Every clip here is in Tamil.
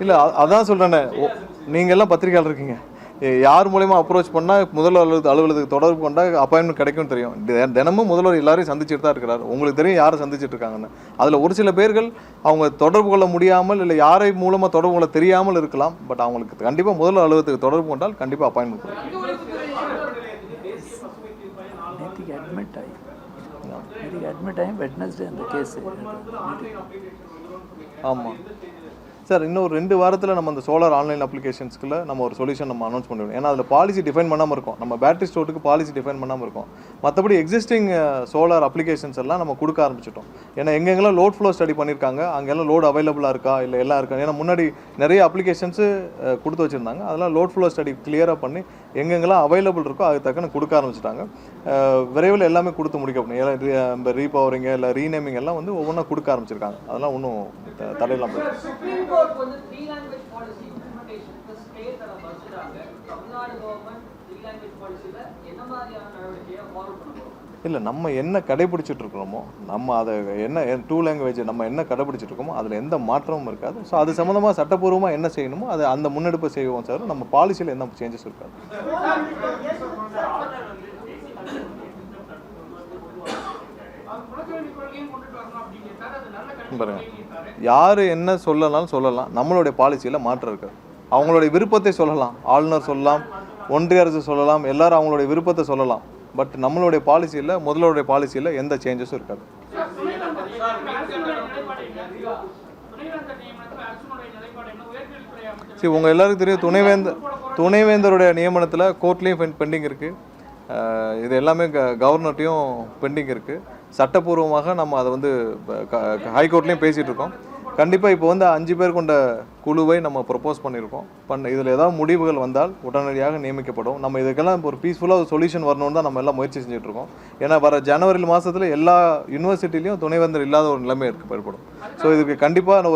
இல்லை அதான் சொல்கிறேன்னே, நீங்கள் எல்லாம் பத்திரிகையாளர் இருக்கீங்க, யார் மூலயமா அப்ரோச் பண்ணால் முதல்வர் அலுவலகத்துக்கு தொடர்பு கொண்டால் அப்பாயின்மெண்ட் கிடைக்கும் தெரியும். தினமும் முதல்வர் எல்லாரையும் சந்திச்சுட்டு தான் இருக்கிறார். உங்களுக்கு தெரியும் யாரை சந்திச்சுட்டு இருக்காங்கன்னு. அதில் ஒரு சில பேர்கள் அவங்க தொடர்பு கொள்ள முடியாமல் இல்லை யாரை மூலமாக தொடர்பு கொள்ள தெரியாமல் இருக்கலாம். பட் அவங்களுக்கு கண்டிப்பாக முதல்வர் அலுவலகத்துக்கு தொடர்பு கொண்டால் கண்டிப்பாக அப்பாயின்மெண்ட் கொடுக்கும். ஆமாம் சார், இன்னும் 2 வாரத்தில் நம்ம அந்த சோலார் ஆன்லைன் அப்ளிகேஷன்ஸ்க்குள்ள நம்ம ஒரு சொல்யூஷன் நம்ம அனௌன்ஸ் பண்ணிவிடும். ஏன்னா அதில் பாலிசி டிஃபைன் பண்ணாமல் இருக்கும். நம்ம பேட்டரி ஸ்டோருக்கு பாலிசி டிஃபைன் பண்ணாமல் இருக்கும். மற்றபடி எக்ஸிஸ்டிங் சோலார் அப்ளிகேஷன்ஸ் எல்லாம் நம்ம கொடுக்க ஆரம்பிச்சிட்டோம். ஏன்னா எங்கெங்கெல்லாம் லோட் ஃப்ளோ ஸ்டடி பண்ணியிருக்காங்க அங்கெல்லாம் லோடு அவைலபிளாக இருக்கா இல்லை எல்லாம் இருக்கா. ஏன்னா முன்னாடி நிறைய அப்ளிகேஷன்ஸு கொடுத்து வச்சுருந்தாங்க. அதெல்லாம் லோட் ஃப்ளோ ஸ்டடி கிளியராக பண்ணி எங்கெங்கெல்லாம் அவைலபிள் இருக்கோ அது தக்கன கொடுக்க ஆரம்பிச்சிட்டாங்க. விரைவில் எல்லாமே கொடுத்து முடிக்கப்படும். ஏன்னா ரீபவரிங்க இல்லை ரீநேமிங் எல்லாம் வந்து ஒவ்வொன்றா கொடுக்க ஆரம்பிச்சிருக்காங்க. அதெல்லாம் ஒன்றும் தடையெல்லாம் போயிடும். இல்லை, நம்ம என்ன கடைபிடிச்சிட்டு இருக்கிறோமோ, நம்ம அதை என்ன 2 லாங்குவேஜ் நம்ம என்ன கடைபிடிச்சிட்டு இருக்கோமோ அதில் எந்த மாற்றமும் இருக்காது. ஸோ அது சம்மந்தமாக சட்டப்பூர்வமாக என்ன செய்யணுமோ அதை அந்த முன்னெடுப்பை செய்வோம் சார். நம்ம பாலிசியில் எந்த சேஞ்சஸ் இருக்காது. பாருங்க, யார் என்ன சொல்லலாம், நம்மளுடைய பாலிசியில் மாற்றம் இருக்காது. அவங்களுடைய விருப்பத்தை சொல்லலாம், ஆளுநர் சொல்லலாம், ஒன்றிய அரசு சொல்லலாம், எல்லாரும் அவங்களுடைய விருப்பத்தை சொல்லலாம். பட் நம்மளுடைய பாலிசியில் முதல்வருடைய பாலிசியில் எந்த சேஞ்சஸும் இருக்காது. சரி, உங்கள் எல்லாருக்கும் தெரியும் துணைவேந்தருடைய நியமனத்தில் கோர்ட்லேயும் பெண்டிங் இருக்குது. இது எல்லாமே கவர்னர்ட்டையும் பெண்டிங் இருக்குது. சட்டப்பூர்வமாக நம்ம அதை வந்து ஹைகோர்ட்லேயும் பேசிகிட்டு இருக்கோம். கண்டிப்பாக இப்போ வந்து 5 பேர் கொண்ட குழுவை நம்ம ப்ரப்போஸ் பண்ணியிருக்கோம். இதில் ஏதாவது முடிவுகள் வந்தால் உடனடியாக நியமிக்கப்படும். நம்ம இதுக்கெல்லாம் ஒரு பீஸ்ஃபுல்லாக ஒரு சொல்யூஷன் வரணும்னு தான் நம்ம எல்லாம் முயற்சி செஞ்சுட்ருக்கோம். ஏன்னா வர ஜனவரி மாதத்தில் எல்லா யூனிவர்சிட்டிலையும் துணைவேந்தர் இல்லாத ஒரு நிலைமை ஏற்படும். ஸோ இதுக்கு கண்டிப்பாக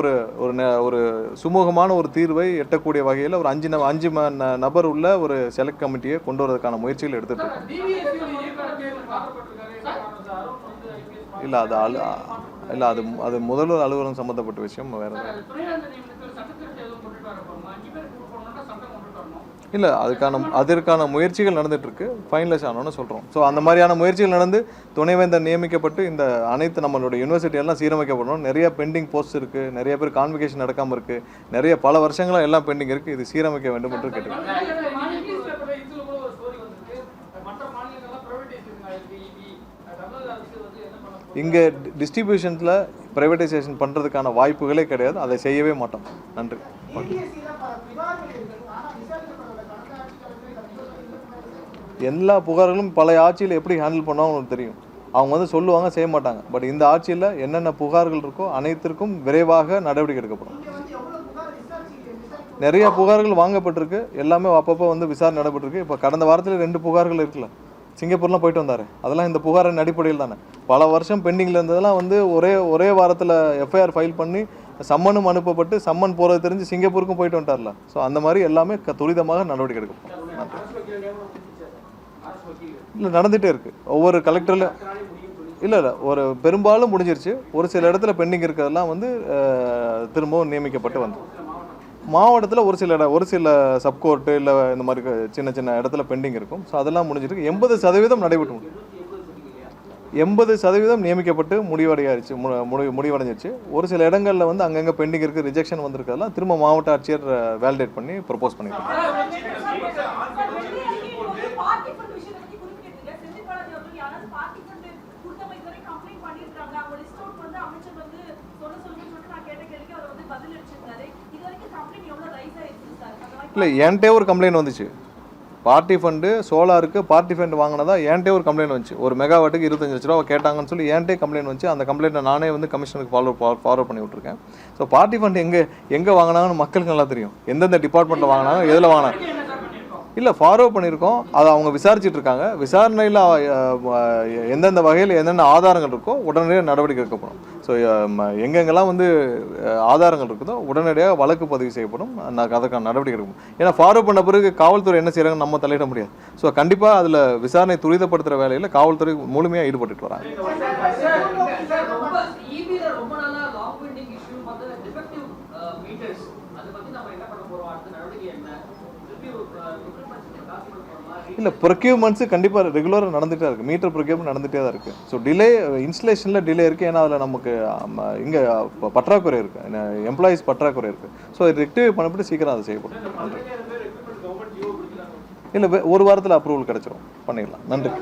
ஒரு சுமூகமான ஒரு தீர்வை எட்டக்கூடிய வகையில் ஒரு 5 நபர் உள்ள ஒரு செலக்ட் கமிட்டியை கொண்டு வரதுக்கான முயற்சிகள் எடுத்துகிட்டு இருக்கோம். இல்லை அது முதல்வர் அலுவலகம் சம்மந்தப்பட்ட விஷயம் வேறு. இல்லை, அதற்கான முயற்சிகள் நடந்துகிட்ருக்கு. ஃபைனலைஸ் ஆனோன்னு சொல்கிறோம். ஸோ அந்த மாதிரியான முயற்சிகள் நடந்து துணைவேந்தர் நியமிக்கப்பட்டு இந்த அனைத்து நம்மளுடைய யூனிவர்சிட்டியெல்லாம் சீரமைக்கப்படணும். நிறைய பெண்டிங் போஸ்ட் இருக்குது, நிறைய பேர் கான்வெகேஷன் நடக்காமல் இருக்குது, நிறைய பல வருஷங்களாக எல்லாம் பெண்டிங் இருக்குது. இது சீரமைக்க வேண்டும் என்று கேட்டுக்கிறேன். இங்கே டிஸ்ட்ரிபியூஷன்ஸில் ப்ரைவேட்டைசேஷன் பண்ணுறதுக்கான வாய்ப்புகளே கிடையாது. அதை செய்யவே மாட்டோம். நன்றி. எல்லா புகார்களும் பழைய ஆட்சியில் எப்படி ஹேண்டில் பண்ணாலும் உங்களுக்கு தெரியும். அவங்க வந்து சொல்லுவாங்க, செய்ய மாட்டாங்க. பட் இந்த ஆட்சியில் என்னென்ன புகார்கள் இருக்கோ அனைத்திற்கும் விரைவாக நடவடிக்கை எடுக்கப்படும். நிறைய புகார்கள் வாங்கப்பட்டிருக்கு. எல்லாமே அப்பப்போ வந்து விசாரணை நடைபெற்றிருக்கு. இப்போ கடந்த வாரத்தில் 2 புகார்கள் இருக்குல்ல, சிங்கப்பூர்லாம் போயிட்டு வந்தார். அதெல்லாம் இந்த புகாரின் அடிப்படையில் தானே. பல வருஷம் பெண்டிங்கில் இருந்ததெல்லாம் வந்து ஒரே வாரத்தில் எஃப்ஐஆர் ஃபைல் பண்ணி சம்மனும் அனுப்பப்பட்டு சம்மன் போகிறது தெரிஞ்சு சிங்கப்பூருக்கும் போயிட்டு வந்துட்டார்ல. ஸோ அந்த மாதிரி எல்லாமே துரிதமாக நடவடிக்கை எடுக்கப்படும். இல்லை, நடந்துகிட்டே இருக்குது. ஒவ்வொரு கலெக்டரில் இல்லை ஒரு பெரும்பாலும் முடிஞ்சிருச்சு. ஒரு சில இடத்துல பெண்டிங் இருக்கிறதெல்லாம் வந்து திரும்பவும் நியமிக்கப்பட்டு வந்து மாவட்டத்தில் ஒரு சில சப்கோர்ட்டு இல்லை இந்த மாதிரி சின்ன இடத்துல பெண்டிங் இருக்கும். ஸோ அதெல்லாம் முடிஞ்சிருக்கு. 80% நடைபெற்று 80% நியமிக்கப்பட்டு முடிவடைஞ்சிருச்சு. ஒரு சில இடங்களில் வந்து அங்கங்கே பெண்டிங் இருக்குது, ரிஜெக்ஷன் வந்திருக்கிறதெல்லாம் திரும்ப மாவட்ட ஆட்சியர் வேலிடேட் பண்ணி ப்ரப்போஸ் பண்ணியிருக்காங்க. இல்லை, என்கிட்டே ஒரு கம்ப்ளைண்ட் வந்துச்சு. பார்ட்டி ஃபண்டு சோலாருக்கு பார்ட்டி ஃபண்ட் வாங்கினதா என்கிட்டே ஒரு கம்ப்ளைண்ட் வந்துச்சு. ஒரு மெகாவாட்டுக்கு 25 லட்ச ரூபா கேட்டாங்கன்னு சொல்லி என்கிட்டே கம்ப்ளைண்ட் வந்துச்சு. அந்த கம்ப்ளைண்ட்டை நானே வந்து கமிஷனருக்கு ஃபார்வர்ட் பண்ணி விட்ருக்கேன். ஸோ பார்ட்டி ஃபண்ட் எங்கே வாங்கினாங்கன்னு மக்களுக்கு நல்லா தெரியும். எந்தெந்த டிபார்ட்மெண்ட்டில் வாங்கினாங்க, எதில் வாங்கினாங்க. இல்லை ஃபார்வர்ட் பண்ணியிருக்கோம். அதை அவங்க விசாரிச்சுட்டு இருக்காங்க. விசாரணையில் எந்தெந்த வகையில் என்னென்ன ஆதாரங்கள் இருக்கோ உடனடியாக நடவடிக்கை எடுக்கப்படும். ஸோ எங்கெங்கெல்லாம் வந்து ஆதாரங்கள் இருக்குதோ உடனடியாக வழக்கு பதிவு செய்யப்படும். அதற்கான நடவடிக்கை எடுக்கணும். ஏன்னா ஃபார்வர்ட் பண்ண பிறகு காவல்துறை என்ன செய்கிறாங்கன்னு நம்ம தலையிட முடியாது. ஸோ கண்டிப்பாக அதில் விசாரணை துரிதப்படுத்துகிற வேலையில் காவல்துறை முழுமையாக ஈடுபட்டு வராங்க. இல்லை ப்ரொக்யூர்மெண்ட்ஸு கண்டிப்பாக ரெகுலராக நடந்துகிட்டே இருக்குது. மீட்டர் ப்ரொக்யூர்மெண்ட் நடந்துகிட்டே தான் இருக்குது. ஸோ டிலே இன்ஸ்டலேஷனில் டிலே இருக்குது. ஏன்னா அதில் நமக்கு இங்கே பற்றாக்குறை இருக்குது, எம்ப்ளாயீஸ் பற்றாக்குறை இருக்குது. ஸோ இது ரெக்டிஃபை பண்ணப்பட்டு சீக்கிரம் அதை செய்யப்படும். நன்றி. இல்லை ஒரு வாரத்தில் அப்ரூவல் கிடச்சிரும், பண்ணிடலாம். நன்றி.